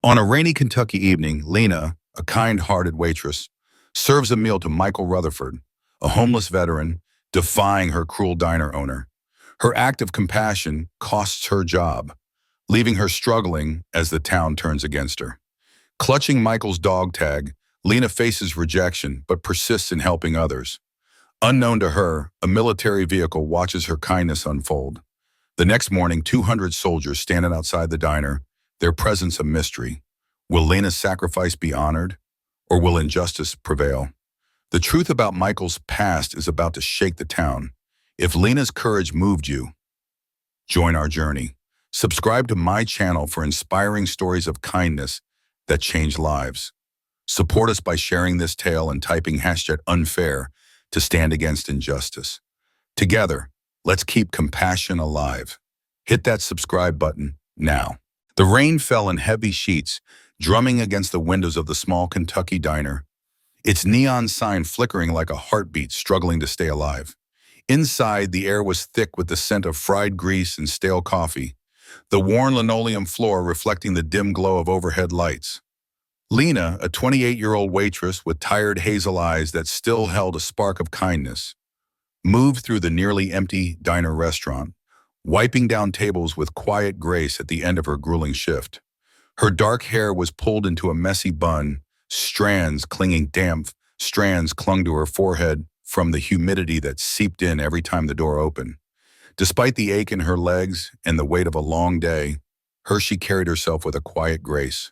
On a rainy Kentucky evening, Lena, a kind-hearted waitress, serves a meal to Michael Rutherford, a homeless veteran, defying her cruel diner owner. Her act of compassion costs her job, leaving her struggling as the town turns against her. Clutching Michael's dog tag, Lena faces rejection but persists in helping others. Unknown to her, a military vehicle watches her kindness unfold. The next morning, 200 soldiers standing outside the diner, their presence a mystery. Will Lena's sacrifice be honored, or will injustice prevail? The truth about Michael's past is about to shake the town. If Lena's courage moved you, join our journey. Subscribe to my channel for inspiring stories of kindness that change lives. Support us by sharing this tale and typing #unfair to stand against injustice. Together, let's keep compassion alive. Hit that subscribe button now. The rain fell in heavy sheets, drumming against the windows of the small Kentucky diner, its neon sign flickering like a heartbeat struggling to stay alive. Inside, the air was thick with the scent of fried grease and stale coffee, the worn linoleum floor reflecting the dim glow of overhead lights. Lena, a 28-year-old waitress with tired hazel eyes that still held a spark of kindness, moved through the nearly empty diner restaurant, wiping down tables with quiet grace at the end of her grueling shift. Her dark hair was pulled into a messy bun, damp strands clung to her forehead from the humidity that seeped in every time the door opened. Despite the ache in her legs and the weight of a long day, Hershey carried herself with a quiet grace.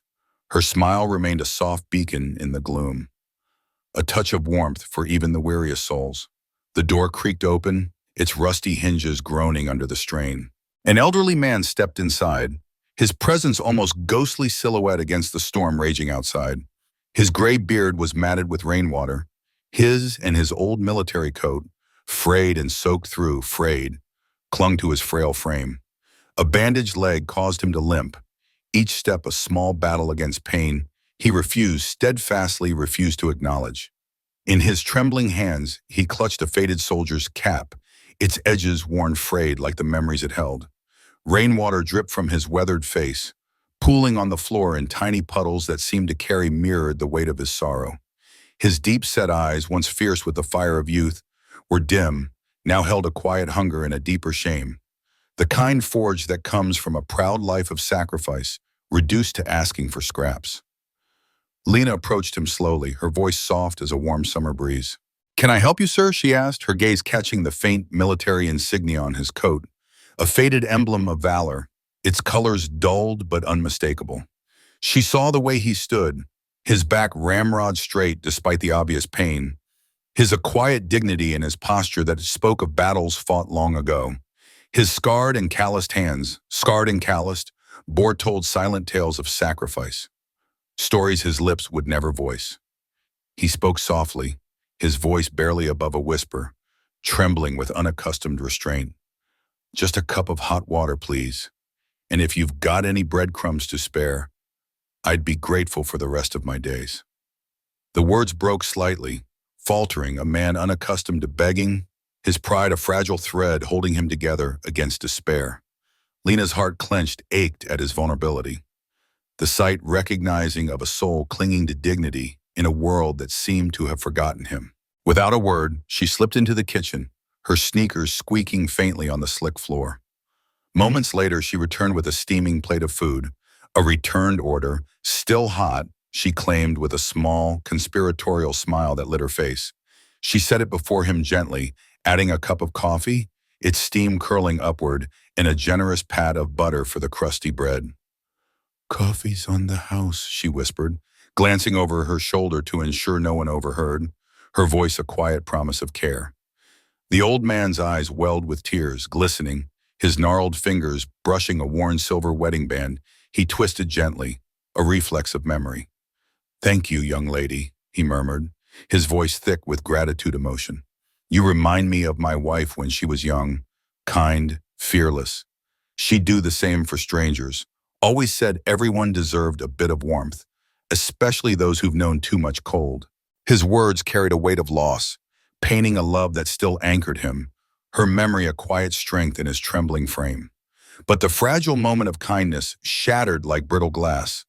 Her smile remained a soft beacon in the gloom, a touch of warmth for even the weariest souls. The door creaked open, its rusty hinges groaning under the strain. An elderly man stepped inside, his presence almost ghostly silhouette against the storm raging outside. His gray beard was matted with rainwater. His and his old military coat, frayed and soaked through, clung to his frail frame. A bandaged leg caused him to limp, each step a small battle against pain he steadfastly refused to acknowledge. In his trembling hands, he clutched a faded soldier's cap, its edges worn frayed like the memories it held. Rainwater dripped from his weathered face, pooling on the floor in tiny puddles that seemed to mirrored the weight of his sorrow. His deep-set eyes, once fierce with the fire of youth, were dim, now held a quiet hunger and a deeper shame. The kind forge that comes from a proud life of sacrifice, reduced to asking for scraps. Lena approached him slowly, her voice soft as a warm summer breeze. "Can I help you, sir?" she asked, her gaze catching the faint military insignia on his coat, a faded emblem of valor, its colors dulled but unmistakable. She saw the way he stood, his back ramrod straight despite the obvious pain, a quiet dignity in his posture that spoke of battles fought long ago. His scarred and calloused hands, told silent tales of sacrifice, stories his lips would never voice. He spoke softly, his voice barely above a whisper, trembling with unaccustomed restraint. "Just a cup of hot water, please. And if you've got any breadcrumbs to spare, I'd be grateful for the rest of my days." The words broke slightly, faltering, a man unaccustomed to begging, his pride a fragile thread holding him together against despair. Lena's heart clenched, ached at his vulnerability. The sight recognizing of a soul clinging to dignity in a world that seemed to have forgotten him. Without a word, she slipped into the kitchen, her sneakers squeaking faintly on the slick floor. Moments later, she returned with a steaming plate of food, a returned order, still hot, she claimed with a small, conspiratorial smile that lit her face. She set it before him gently, adding a cup of coffee, its steam curling upward, and a generous pat of butter for the crusty bread. "Coffee's on the house," she whispered, glancing over her shoulder to ensure no one overheard, her voice a quiet promise of care. The old man's eyes welled with tears, glistening, his gnarled fingers brushing a worn silver wedding band. He twisted gently, a reflex of memory. "Thank you, young lady," he murmured, his voice thick with gratitude emotion. "You remind me of my wife when she was young, kind, fearless. She'd do the same for strangers, always said everyone deserved a bit of warmth, especially those who've known too much cold." His words carried a weight of loss, painting a love that still anchored him, her memory a quiet strength in his trembling frame. But the fragile moment of kindness shattered like brittle glass.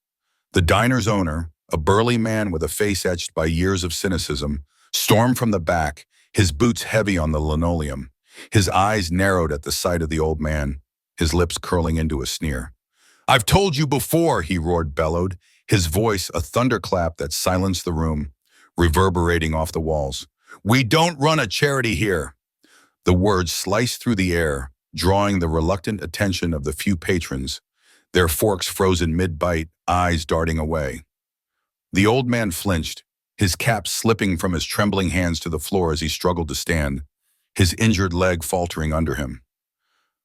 The diner's owner, a burly man with a face etched by years of cynicism, stormed from the back, his boots heavy on the linoleum. His eyes narrowed at the sight of the old man, his lips curling into a sneer. "I've told you before," he roared, bellowed, his voice a thunderclap that silenced the room, reverberating off the walls. "We don't run a charity here." The words sliced through the air, drawing the reluctant attention of the few patrons, their forks frozen mid-bite, eyes darting away. The old man flinched, his cap slipping from his trembling hands to the floor as he struggled to stand, his injured leg faltering under him.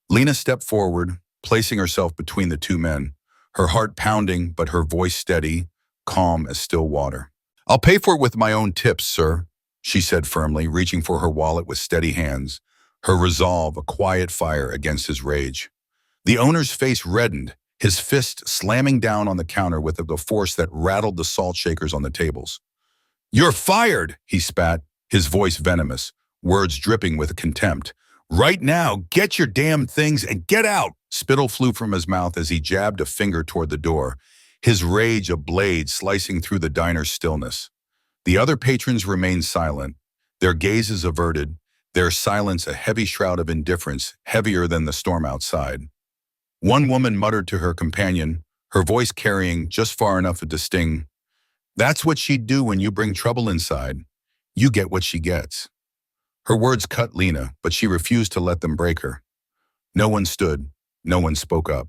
Lena stepped forward, placing herself between the two men, her heart pounding but her voice steady, calm as still water. "I'll pay for it with my own tips, sir," she said firmly, reaching for her wallet with steady hands, her resolve a quiet fire against his rage. The owner's face reddened, his fist slamming down on the counter with a force that rattled the salt shakers on the tables. "You're fired," he spat, his voice venomous, words dripping with contempt. "Right now, get your damn things and get out!" Spittle flew from his mouth as he jabbed a finger toward the door, his rage a blade slicing through the diner's stillness. The other patrons remained silent, their gazes averted, their silence a heavy shroud of indifference, heavier than the storm outside. One woman muttered to her companion, her voice carrying just far enough to sting, "That's what she'd do when you bring trouble inside. You get what she gets." Her words cut Lena, but she refused to let them break her. No one stood, no one spoke up.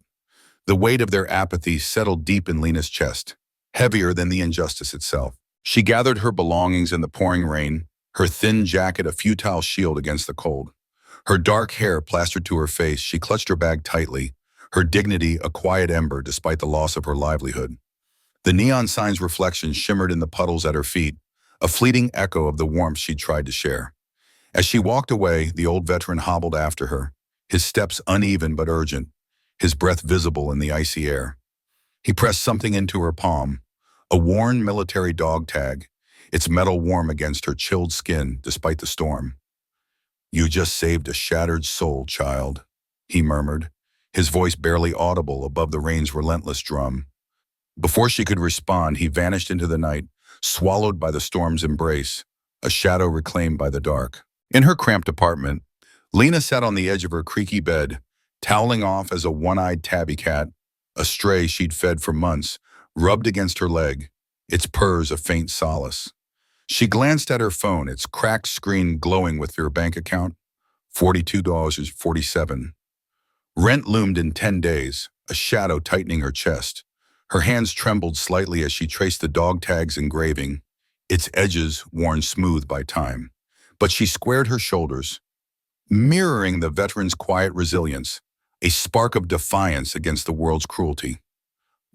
The weight of their apathy settled deep in Lena's chest, heavier than the injustice itself. She gathered her belongings in the pouring rain, her thin jacket a futile shield against the cold. Her dark hair plastered to her face, she clutched her bag tightly, her dignity a quiet ember despite the loss of her livelihood. The neon sign's reflection shimmered in the puddles at her feet, a fleeting echo of the warmth she'd tried to share. As she walked away, the old veteran hobbled after her, his steps uneven but urgent, his breath visible in the icy air. He pressed something into her palm, a worn military dog tag, its metal warm against her chilled skin despite the storm. "You just saved a shattered soul, child," he murmured, his voice barely audible above the rain's relentless drum. Before she could respond, he vanished into the night, swallowed by the storm's embrace, a shadow reclaimed by the dark. In her cramped apartment, Lena sat on the edge of her creaky bed, toweling off as a one-eyed tabby cat, a stray she'd fed for months, rubbed against her leg, its purrs a faint solace. She glanced at her phone, its cracked screen glowing with her bank account, $42.47. Rent loomed in 10 days, a shadow tightening her chest. Her hands trembled slightly as she traced the dog tag's engraving, its edges worn smooth by time. But she squared her shoulders, mirroring the veteran's quiet resilience, a spark of defiance against the world's cruelty.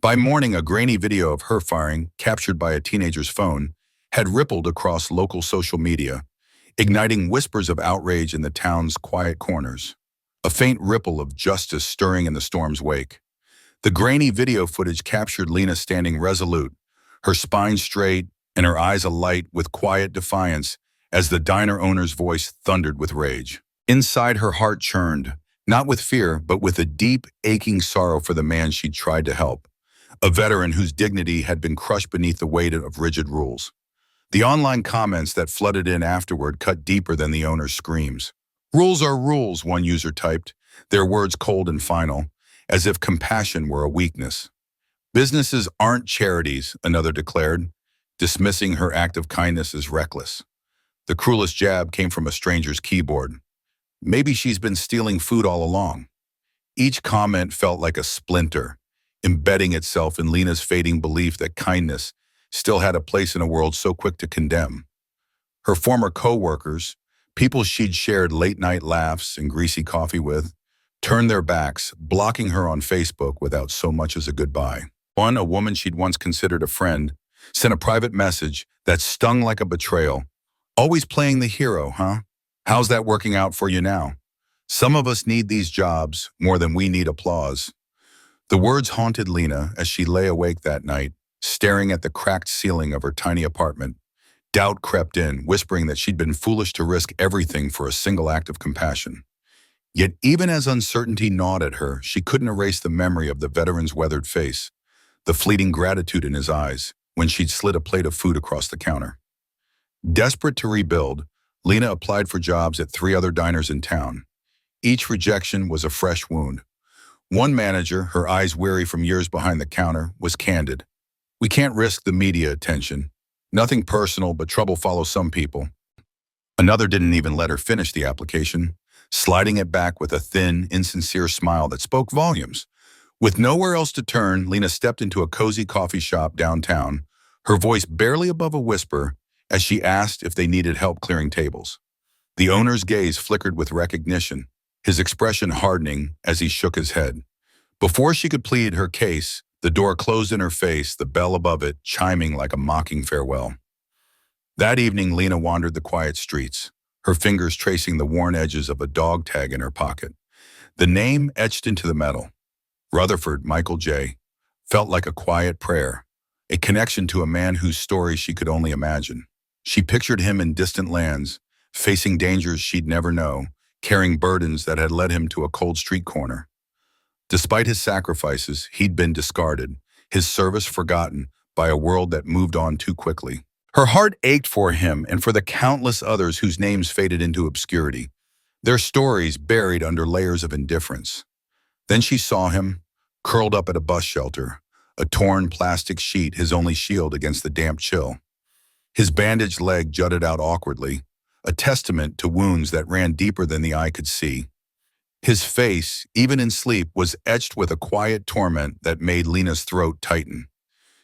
By morning, a grainy video of her firing, captured by a teenager's phone, had rippled across local social media, igniting whispers of outrage in the town's quiet corners, a faint ripple of justice stirring in the storm's wake. The grainy video footage captured Lena standing resolute, her spine straight and her eyes alight with quiet defiance as the diner owner's voice thundered with rage. Inside, her heart churned, not with fear, but with a deep, aching sorrow for the man she'd tried to help, a veteran whose dignity had been crushed beneath the weight of rigid rules. The online comments that flooded in afterward cut deeper than the owner's screams. "Rules are rules," one user typed, their words cold and final, as if compassion were a weakness. "Businesses aren't charities," another declared, dismissing her act of kindness as reckless. The cruelest jab came from a stranger's keyboard. "Maybe she's been stealing food all along." Each comment felt like a splinter, embedding itself in Lena's fading belief that kindness still had a place in a world so quick to condemn. Her former co-workers, people she'd shared late-night laughs and greasy coffee with, turned their backs, blocking her on Facebook without so much as a goodbye. One, a woman she'd once considered a friend, sent a private message that stung like a betrayal. "Always playing the hero, huh? How's that working out for you now? Some of us need these jobs more than we need applause." The words haunted Lena as she lay awake that night, staring at the cracked ceiling of her tiny apartment. Doubt crept in, whispering that she'd been foolish to risk everything for a single act of compassion. Yet even as uncertainty gnawed at her, she couldn't erase the memory of the veteran's weathered face, the fleeting gratitude in his eyes when she'd slid a plate of food across the counter. Desperate to rebuild, Lena applied for jobs at 3 other diners in town. Each rejection was a fresh wound. One manager, her eyes weary from years behind the counter, was candid. "We can't risk the media attention. Nothing personal, but trouble follows some people." Another didn't even let her finish the application, sliding it back with a thin, insincere smile that spoke volumes. With nowhere else to turn, Lena stepped into a cozy coffee shop downtown, her voice barely above a whisper as she asked if they needed help clearing tables. The owner's gaze flickered with recognition, his expression hardening as he shook his head. Before she could plead her case, the door closed in her face, the bell above it chiming like a mocking farewell. That evening, Lena wandered the quiet streets, her fingers tracing the worn edges of a dog tag in her pocket. The name etched into the metal, Rutherford Michael J., felt like a quiet prayer, a connection to a man whose story she could only imagine. She pictured him in distant lands, facing dangers she'd never know, carrying burdens that had led him to a cold street corner. Despite his sacrifices, he'd been discarded, his service forgotten by a world that moved on too quickly. Her heart ached for him and for the countless others whose names faded into obscurity, their stories buried under layers of indifference. Then she saw him, curled up at a bus shelter, a torn plastic sheet his only shield against the damp chill. His bandaged leg jutted out awkwardly, a testament to wounds that ran deeper than the eye could see. His face, even in sleep, was etched with a quiet torment that made Lena's throat tighten.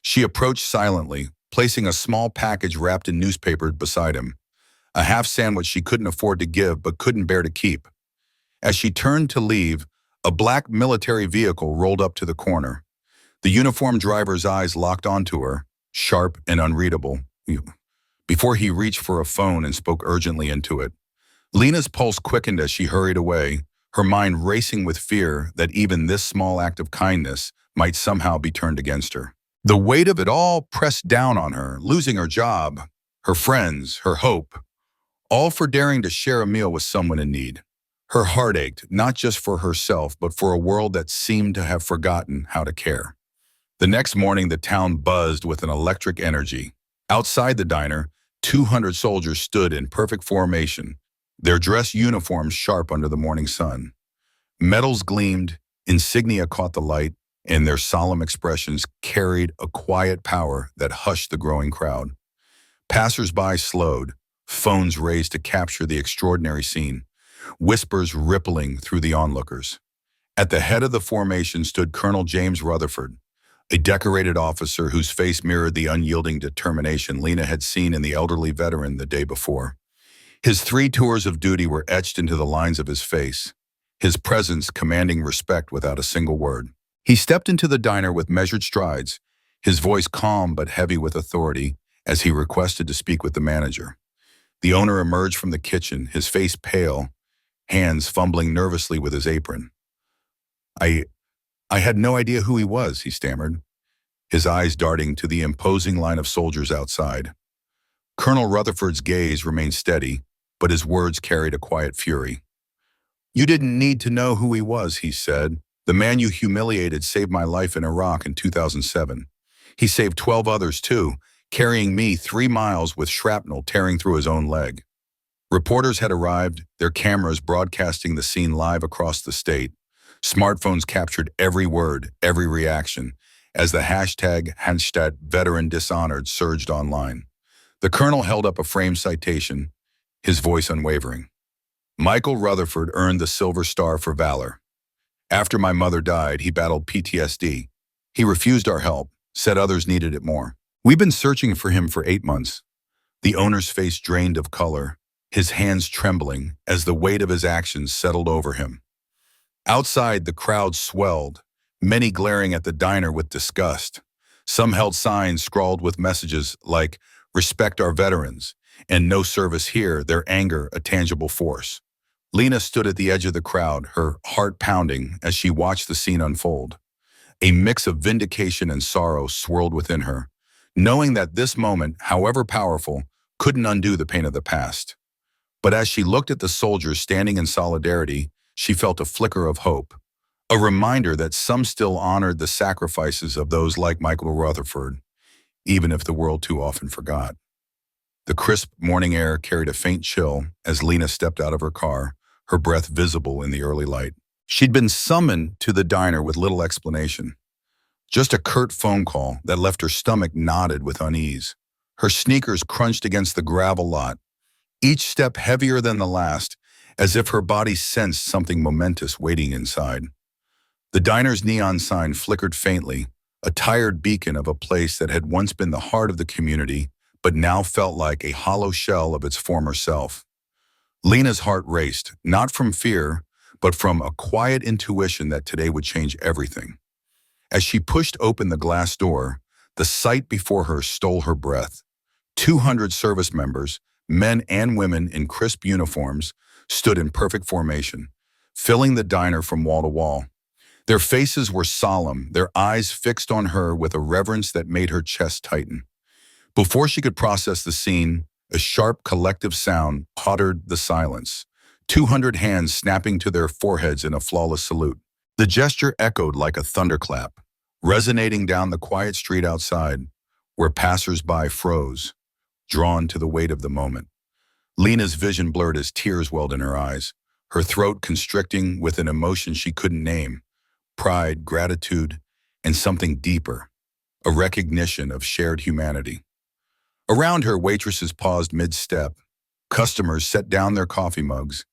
She approached silently, placing a small package wrapped in newspaper beside him, a half sandwich she couldn't afford to give but couldn't bear to keep. As she turned to leave, a black military vehicle rolled up to the corner. The uniformed driver's eyes locked onto her, sharp and unreadable, before he reached for a phone and spoke urgently into it. Lena's pulse quickened as she hurried away, her mind racing with fear that even this small act of kindness might somehow be turned against her. The weight of it all pressed down on her, losing her job, her friends, her hope, all for daring to share a meal with someone in need. Her heart ached, not just for herself, but for a world that seemed to have forgotten how to care. The next morning, the town buzzed with an electric energy. Outside the diner, 200 soldiers stood in perfect formation, their dress uniforms sharp under the morning sun. Medals gleamed, insignia caught the light, and their solemn expressions carried a quiet power that hushed the growing crowd. Passers-by slowed, phones raised to capture the extraordinary scene, whispers rippling through the onlookers. At the head of the formation stood Colonel James Rutherford, a decorated officer whose face mirrored the unyielding determination Lena had seen in the elderly veteran the day before. His 3 tours of duty were etched into the lines of his face, his presence commanding respect without a single word. He stepped into the diner with measured strides, his voice calm but heavy with authority, as he requested to speak with the manager. The owner emerged from the kitchen, his face pale, hands fumbling nervously with his apron. I had no idea who he was," he stammered, his eyes darting to the imposing line of soldiers outside. Colonel Rutherford's gaze remained steady, but his words carried a quiet fury. "You didn't need to know who he was," he said. "The man you humiliated saved my life in Iraq in 2007. He saved 12 others too, carrying me 3 miles with shrapnel tearing through his own leg." Reporters had arrived, their cameras broadcasting the scene live across the state. Smartphones captured every word, every reaction, as the hashtag veteran dishonored surged online. The colonel held up a framed citation, his voice unwavering. "Michael Rutherford earned the Silver Star for valor. After my mother died, he battled PTSD. He refused our help, said others needed it more. We've been searching for him for 8 months." The owner's face drained of color, his hands trembling as the weight of his actions settled over him. Outside, the crowd swelled, many glaring at the diner with disgust. Some held signs scrawled with messages like, "Respect our veterans," and "No service here," their anger a tangible force. Lena stood at the edge of the crowd, her heart pounding as she watched the scene unfold. A mix of vindication and sorrow swirled within her, knowing that this moment, however powerful, couldn't undo the pain of the past. But as she looked at the soldiers standing in solidarity, she felt a flicker of hope, A reminder that some still honored the sacrifices of those like Michael Rutherford, even if the world too often forgot. The crisp morning air carried a faint chill as Lena stepped out of her car, her breath visible in the early light. She'd been summoned to the diner with little explanation. Just a curt phone call that left her stomach knotted with unease. Her sneakers crunched against the gravel lot, each step heavier than the last, as if her body sensed something momentous waiting inside. The diner's neon sign flickered faintly, a tired beacon of a place that had once been the heart of the community, but now felt like a hollow shell of its former self. Lena's heart raced, not from fear, but from a quiet intuition that today would change everything. As she pushed open the glass door, the sight before her stole her breath. 200 service members, men and women in crisp uniforms, stood in perfect formation, filling the diner from wall to wall. Their faces were solemn, their eyes fixed on her with a reverence that made her chest tighten. Before she could process the scene, a sharp collective sound pottered the silence, 200 hands snapping to their foreheads in a flawless salute. The gesture echoed like a thunderclap, resonating down the quiet street outside, where passers-by froze, drawn to the weight of the moment. Lena's vision blurred as tears welled in her eyes, her throat constricting with an emotion she couldn't name: pride, gratitude, and something deeper, a recognition of shared humanity. Around her, waitresses paused mid-step, customers set down their coffee mugs,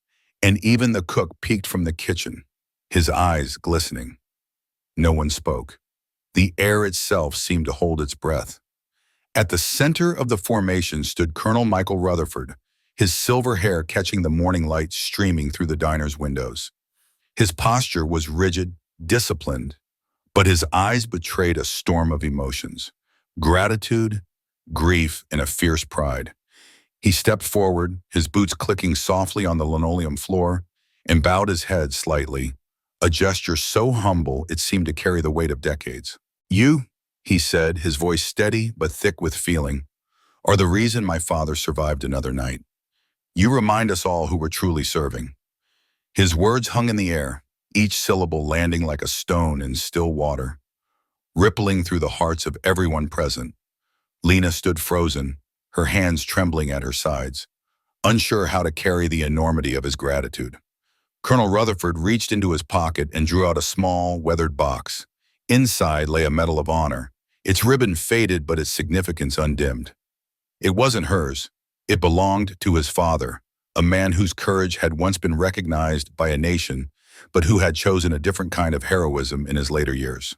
and even the cook peeked from the kitchen, his eyes glistening. No one spoke. The air itself seemed to hold its breath. At the center of the formation stood Colonel Michael Rutherford, his silver hair catching the morning light streaming through the diner's windows. His posture was rigid, disciplined, but his eyes betrayed a storm of emotions: gratitude, grief, and a fierce pride. He stepped forward, his boots clicking softly on the linoleum floor, and bowed his head slightly, a gesture so humble it seemed to carry the weight of decades. "You," he said, his voice steady but thick with feeling, "are the reason my father survived another night. You remind us all who we're truly serving." His words hung in the air, each syllable landing like a stone in still water, rippling through the hearts of everyone present. Lena stood frozen, her hands trembling at her sides, unsure how to carry the enormity of his gratitude. Colonel Rutherford reached into his pocket and drew out a small, weathered box. Inside lay a Medal of Honor, its ribbon faded but its significance undimmed. It wasn't hers. It belonged to his father, a man whose courage had once been recognized by a nation, but who had chosen a different kind of heroism in his later years.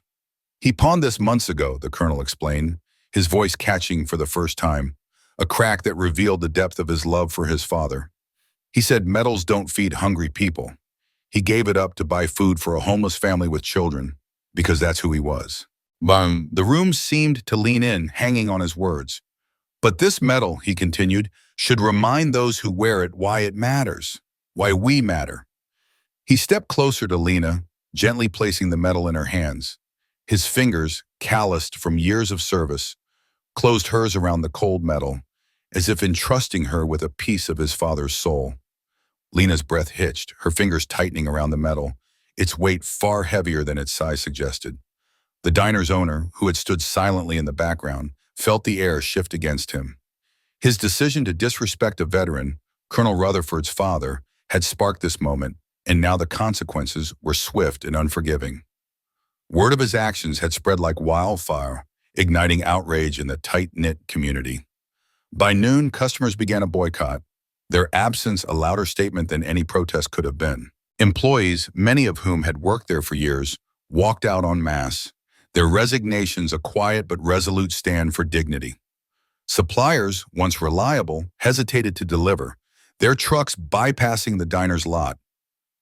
"He pawned this months ago," the colonel explained, his voice catching for the first time, a crack that revealed the depth of his love for his father. "He said medals don't feed hungry people. He gave it up to buy food for a homeless family with children, because that's who he was." The room seemed to lean in, hanging on his words. "But this medal," he continued, "should remind those who wear it why it matters, why we matter." He stepped closer to Lena, gently placing the medal in her hands. His fingers, calloused from years of service, closed hers around the cold metal, as if entrusting her with a piece of his father's soul. Lena's breath hitched, her fingers tightening around the metal, its weight far heavier than its size suggested. The diner's owner, who had stood silently in the background, felt the air shift against him. His decision to disrespect a veteran, Colonel Rutherford's father, had sparked this moment, and now the consequences were swift and unforgiving. Word of his actions had spread like wildfire, igniting outrage in the tight-knit community. By noon, customers began a boycott, their absence a louder statement than any protest could have been. Employees, many of whom had worked there for years, walked out en masse, their resignations a quiet but resolute stand for dignity. Suppliers, once reliable, hesitated to deliver, their trucks bypassing the diner's lot.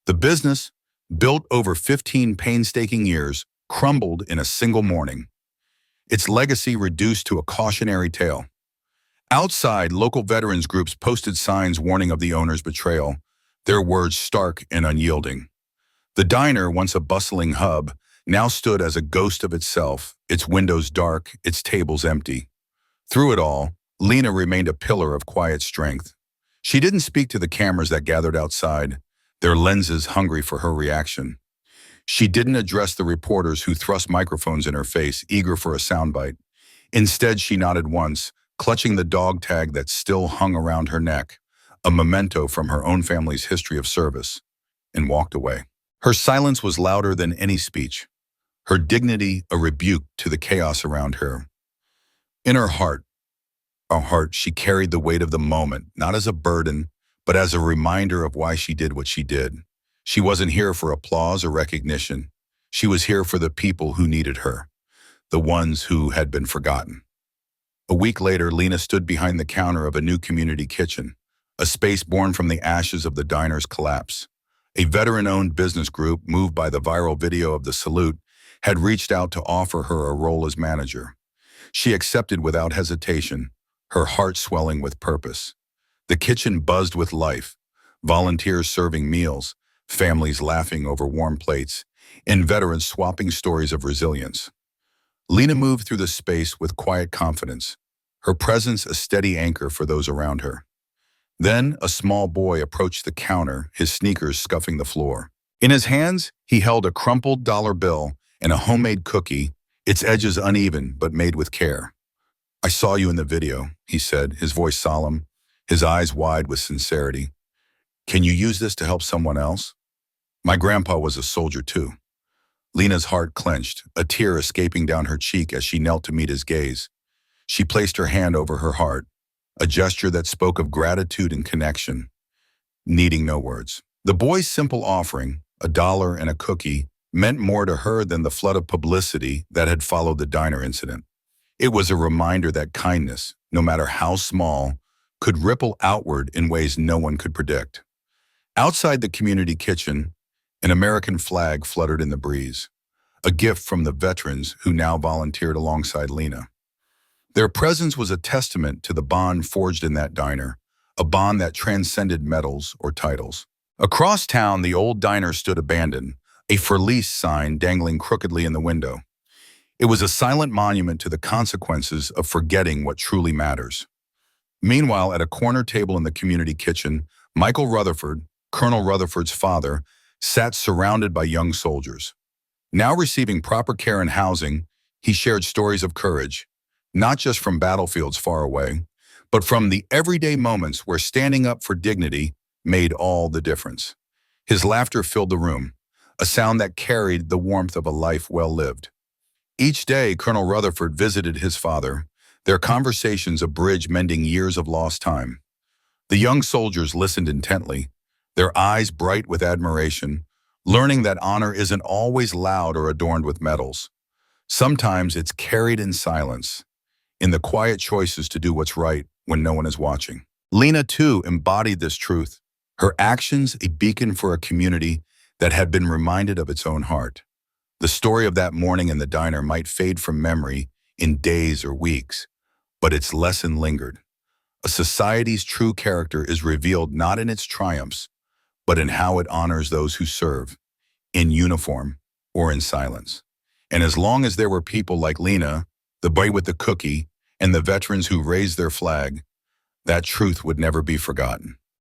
The business, built over 15 painstaking years, crumbled in a single morning, its legacy reduced to a cautionary tale. Outside, local veterans groups posted signs warning of the owner's betrayal, their words stark and unyielding. The diner, once a bustling hub, now stood as a ghost of itself, its windows dark, its tables empty. Through it all, Lena remained a pillar of quiet strength. She didn't speak to the cameras that gathered outside, their lenses hungry for her reaction. She didn't address the reporters who thrust microphones in her face, eager for a soundbite. Instead, she nodded once, clutching the dog tag that still hung around her neck, a memento from her own family's history of service, and walked away. Her silence was louder than any speech, her dignity a rebuke to the chaos around her. In her heart, she carried the weight of the moment, not as a burden, but as a reminder of why she did what she did. She wasn't here for applause or recognition. She was here for the people who needed her, the ones who had been forgotten. A week later, Lena stood behind the counter of a new community kitchen, a space born from the ashes of the diner's collapse. A veteran-owned business group, moved by the viral video of the salute, had reached out to offer her a role as manager. She accepted without hesitation, her heart swelling with purpose. The kitchen buzzed with life, volunteers serving meals, families laughing over warm plates, and veterans swapping stories of resilience. Lena moved through the space with quiet confidence, her presence a steady anchor for those around her. Then a small boy approached the counter, his sneakers scuffing the floor. In his hands, he held a crumpled dollar bill and a homemade cookie, its edges uneven but made with care. "I saw you in the video," he said, his voice solemn, his eyes wide with sincerity. "Can you use this to help someone else?" "My grandpa was a soldier too." Lena's heart clenched, a tear escaping down her cheek as she knelt to meet his gaze. She placed her hand over her heart, a gesture that spoke of gratitude and connection, needing no words. The boy's simple offering, a dollar and a cookie, meant more to her than the flood of publicity that had followed the diner incident. It was a reminder that kindness, no matter how small, could ripple outward in ways no one could predict. Outside the community kitchen, an American flag fluttered in the breeze, a gift from the veterans who now volunteered alongside Lena. Their presence was a testament to the bond forged in that diner, a bond that transcended medals or titles. Across town, the old diner stood abandoned, a for lease sign dangling crookedly in the window. It was a silent monument to the consequences of forgetting what truly matters. Meanwhile, at a corner table in the community kitchen, Michael Rutherford, Colonel Rutherford's father, sat surrounded by young soldiers. Now receiving proper care and housing, he shared stories of courage, not just from battlefields far away, but from the everyday moments where standing up for dignity made all the difference. His laughter filled the room, a sound that carried the warmth of a life well lived. Each day, Colonel Rutherford visited his father, their conversations a bridge mending years of lost time. The young soldiers listened intently, their eyes bright with admiration, learning that honor isn't always loud or adorned with medals. Sometimes it's carried in silence, in the quiet choices to do what's right when no one is watching. Lena, too, embodied this truth, her actions a beacon for a community that had been reminded of its own heart. The story of that morning in the diner might fade from memory in days or weeks, but its lesson lingered. A society's true character is revealed not in its triumphs, but in how it honors those who serve, in uniform or in silence. And as long as there were people like Lena, the boy with the cookie, and the veterans who raised their flag, that truth would never be forgotten.